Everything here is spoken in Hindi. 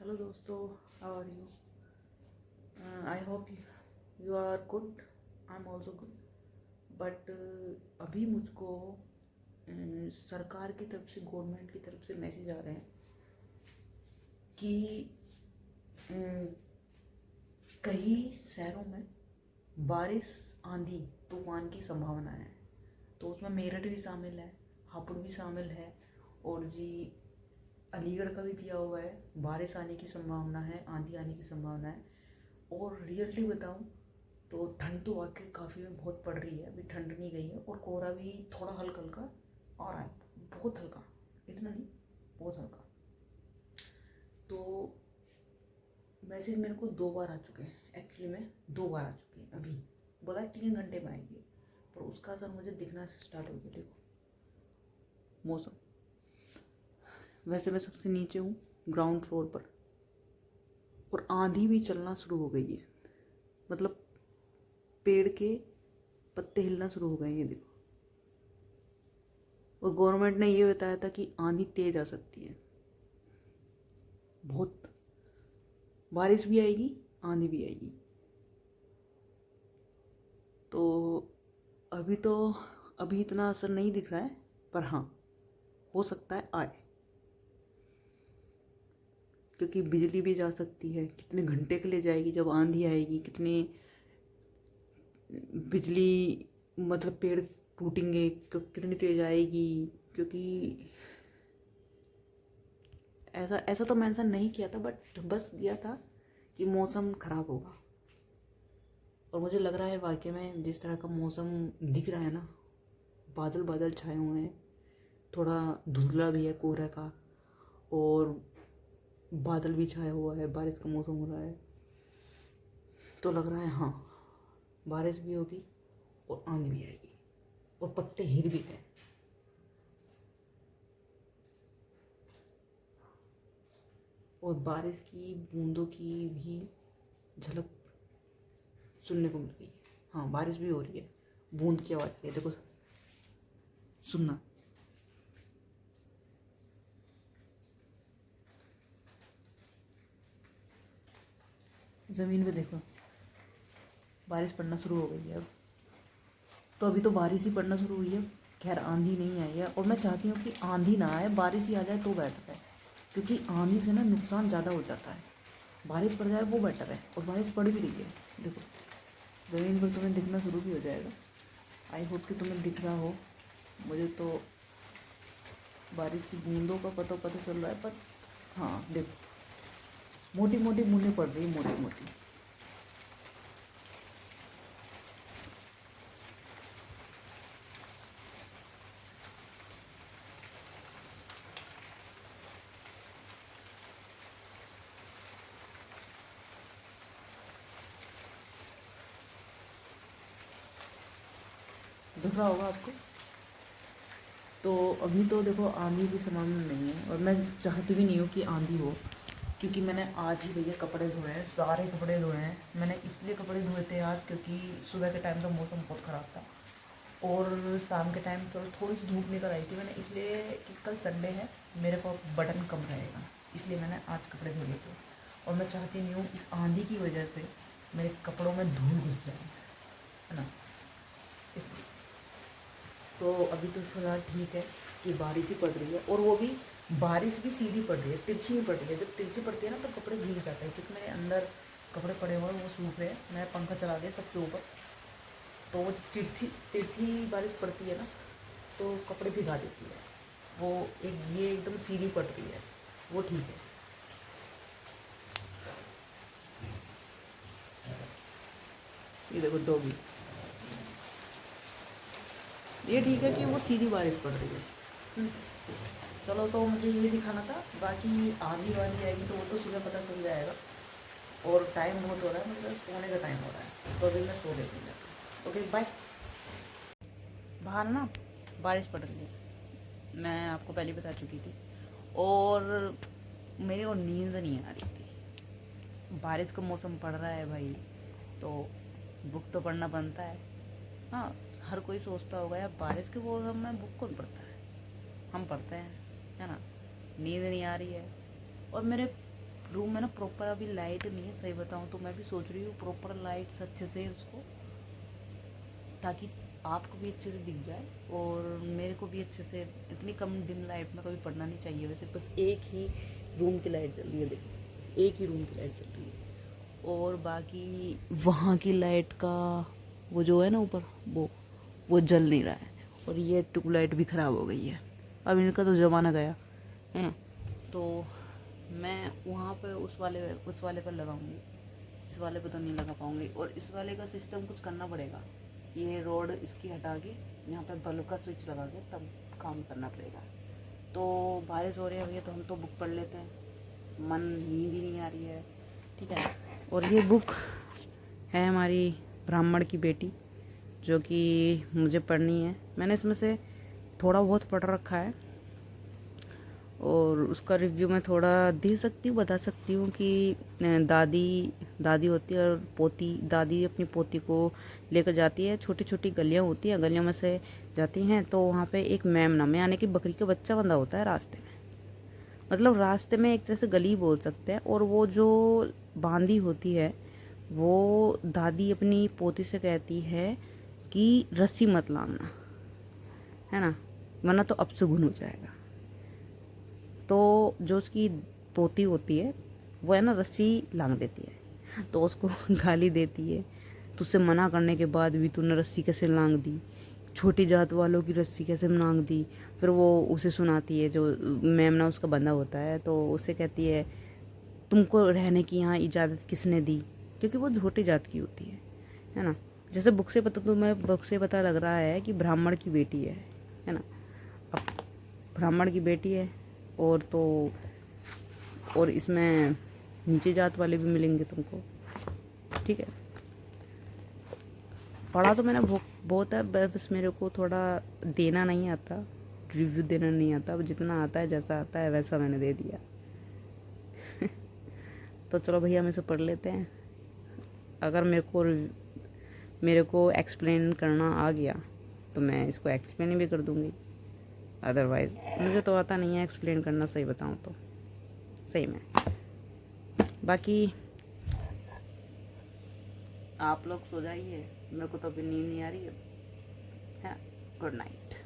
हेलो दोस्तों, how are you? I hope you are good. I am also good. But अभी मुझको सरकार की तरफ से, गवर्नमेंट की तरफ से मैसेज आ रहे हैं कि uh, कई शहरों में बारिश, आंधी, तूफान की संभावना है. तो उसमें मेरठ भी शामिल है, हापुड़ भी शामिल है, और जी अलीगढ़ का भी दिया हुआ है. बारिश आने की संभावना है, आंधी आने की संभावना है. और रियलिटी बताऊं तो ठंड तो वाकई काफ़ी में बहुत पड़ रही है. अभी ठंड नहीं गई है और कोहरा भी थोड़ा हल्का हल्का आ रहा है. बहुत हल्का, इतना नहीं, बहुत हल्का. तो मैसेज मेरे को 2 बार आ चुके हैं. एक्चुअली में 2 बार आ चुके हैं. अभी बोला 3 घंटे में आएंगे, पर उसका असर मुझे दिखना स्टार्ट हो गया. देखो मौसम, वैसे मैं सबसे नीचे हूँ, ग्राउंड फ्लोर पर, और आंधी भी चलना शुरू हो गई है. मतलब पेड़ के पत्ते हिलना शुरू हो गए हैं, ये देखो. और गवर्नमेंट ने ये बताया था कि आंधी तेज आ सकती है. बहुत बारिश भी आएगी, आंधी भी आएगी. तो अभी इतना असर नहीं दिख रहा है, पर हाँ, हो सकता है आए, क्योंकि बिजली भी जा सकती है. कितने घंटे के लिए जाएगी जब आंधी आएगी? कितने बिजली, मतलब पेड़ टूटेंगे, कितनी तेज आएगी. क्योंकि ऐसा ऐसा तो मेंशन नहीं किया था, बट बस दिया था कि मौसम ख़राब होगा. और मुझे लग रहा है वाकई में जिस तरह का मौसम दिख रहा है ना, बादल बादल छाए हुए हैं, थोड़ा धुंधला भी है कोहरा का, और बादल भी छाया हुआ है, बारिश का मौसम हो रहा है. तो लग रहा है हाँ, बारिश भी होगी और आंधी भी आएगी और पत्ते हिल भी गए. और बारिश की बूंदों की भी झलक सुनने को मिल गई है. हाँ, बारिश भी हो रही है, बूंद की आवाज़ है, देखो, सुनना. ज़मीन पे देखो, बारिश पड़ना शुरू हो गई है अब. तो अभी तो बारिश ही पड़ना शुरू हुई है. खैर, आंधी नहीं आई है, और मैं चाहती हूँ कि आंधी ना आए, बारिश ही आ जाए तो बेटर है. क्योंकि आंधी से ना नुकसान ज़्यादा हो जाता है. बारिश पड़ जाए वो बेटर है, और बारिश पड़ भी रही है. देखो, ज़मीन पर तुम्हें दिखना शुरू भी हो जाएगा. आई होप कि तुम्हें दिख रहा हो. मुझे तो बारिश की बूंदों का पता पता चल रहा है, पर हाँ देखो, मोटी मोटी बूंदें पड़ रही है, मोटी मोटी. दिख रहा होगा आपको. तो अभी तो देखो आंधी की संभावना नहीं है, और मैं चाहती भी नहीं हूँ कि आंधी हो. क्योंकि मैंने आज ही भैया कपड़े धोए हैं, सारे कपड़े धोए हैं. मैंने इसलिए कपड़े धोए थे आज क्योंकि सुबह के टाइम तो मौसम बहुत ख़राब था, और शाम के टाइम तो थोड़ी सी धूप निकल आई थी. मैंने इसलिए कि कल संडे है, मेरे पास बटन कम रहेगा, इसलिए मैंने आज कपड़े धो लिए थे. और मैं चाहती नहीं हूँ इस आंधी की वजह से मेरे कपड़ों में धूल घुस जाए, है ना, इसलिए. तो अभी तो फिलहाल ठीक है कि बारिश ही पड़ रही है, और वो भी बारिश भी सीधी पड़ रही है, तिरछी भी पड़ रही है. जब तिरछी पड़ती है ना तो कपड़े भीग जाते हैं. क्योंकि मेरे अंदर कपड़े पड़े हुए हैं, वो सूख रहे हैं. मैं पंखा चला दिया सबके ऊपर, तो वो तिरछी तिरछी बारिश पड़ती है ना, तो कपड़े भिगा देती है. वो एक ये एकदम सीधी पड़ रही है, वो ठीक है. ये देखो डॉगी, ये ठीक है कि वो सीधी बारिश पड़ रही है. चलो, तो मुझे ये दिखाना था. बाकी आंधी वाली आएगी तो वो तो सुबह पता चल जाएगा. और टाइम बहुत हो रहा है, मतलब सोने का टाइम हो रहा है, तो अभी मैं सो लेती हूँ. Okay, bye. बाहर ना बारिश पड़ रही है, मैं आपको पहले बता चुकी थी. और मेरे को नींद नहीं आ रही थी. बारिश का मौसम पड़ रहा है भाई, तो बुक तो पढ़ना बनता है. हाँ, हर कोई सोचता होगा यार, बारिश के मौसम में बुक कौन पढ़ता है? हम पढ़ते हैं, है ना. नींद नहीं आ रही है, और मेरे रूम में ना प्रॉपर अभी लाइट नहीं है, सही बताऊँ तो मैं भी सोच रही हूँ प्रॉपर लाइट अच्छे से उसको, ताकि आपको भी अच्छे से दिख जाए और मेरे को भी अच्छे से। इतनी कम डिम लाइट में कभी पढ़ना नहीं चाहिए वैसे। बस एक ही रूम की लाइट जल रही है, देखो एक ही रूम की लाइट जल रही है, और बाकी वहाँ की लाइट का वो जो है ना ऊपर, वो जल नहीं रहा है, और ये ट्यूबलाइट भी ख़राब हो गई है। अब इनका तो ज़माना गया है ना, तो मैं वहाँ पर उस वाले पर लगाऊंगी, इस वाले पर तो नहीं लगा पाऊंगी। और इस वाले का सिस्टम कुछ करना पड़ेगा, ये रोड इसकी हटा के यहाँ पर बल्ब का स्विच लगा के तब काम करना पड़ेगा। तो बारिश हो रही है भैया, तो हम तो बुक पढ़ लेते हैं, मन नींद ही नहीं आ रही है, ठीक है। और ये बुक है हमारी ब्राह्मण की बेटी, जो कि मुझे पढ़नी है। मैंने इसमें से थोड़ा बहुत पढ़ रखा है, और उसका रिव्यू मैं थोड़ा दे सकती हूँ, बता सकती हूँ कि दादी होती है और पोती, दादी अपनी पोती को लेकर जाती है, छोटी छोटी गलियाँ होती हैं, गलियों में से जाती हैं, तो वहाँ पे एक मेमना में यानी कि बकरी का बच्चा बंधा होता है रास्ते में, मतलब रास्ते में एक तरह से गली बोल सकते हैं। और वो जो बांदी होती है, वो दादी अपनी पोती से कहती है कि रस्सी मत लाना, है ना, वरना तो अपशगुन हो जाएगा। तो जो उसकी पोती होती है वो है ना रस्सी लांग देती है, तो उसको गाली देती है, तुझसे मना करने के बाद भी तूने रस्सी कैसे लांग दी, छोटी जात वालों की रस्सी कैसे लांग दी। फिर वो उसे सुनाती है, जो मेमना उसका बंदा होता है, तो उसे कहती है तुमको रहने की यहाँ इजाज़त किसने दी, क्योंकि वो छोटी जात की होती है ना। जैसे बुक से पता लग रहा है कि ब्राह्मण की बेटी है ना। अब ब्राह्मण की बेटी है, और तो और इसमें नीचे जात वाले भी मिलेंगे तुमको, ठीक है। पढ़ा तो मैंने बहुत है, बस मेरे को थोड़ा देना नहीं आता, रिव्यू देना नहीं आता, अब जितना आता है जैसा आता है वैसा मैंने दे दिया। तो चलो भैया हम इसे पढ़ लेते हैं। अगर मेरे को एक्सप्लेन करना आ गया तो मैं इसको एक्सप्लेन भी कर दूँगी, अदरवाइज़ मुझे तो आता नहीं है एक्सप्लेन करना, सही बताऊँ तो, सही में। बाकी आप लोग सो जाइए, मेरे को तो अभी नींद नहीं आ रही है। Good night.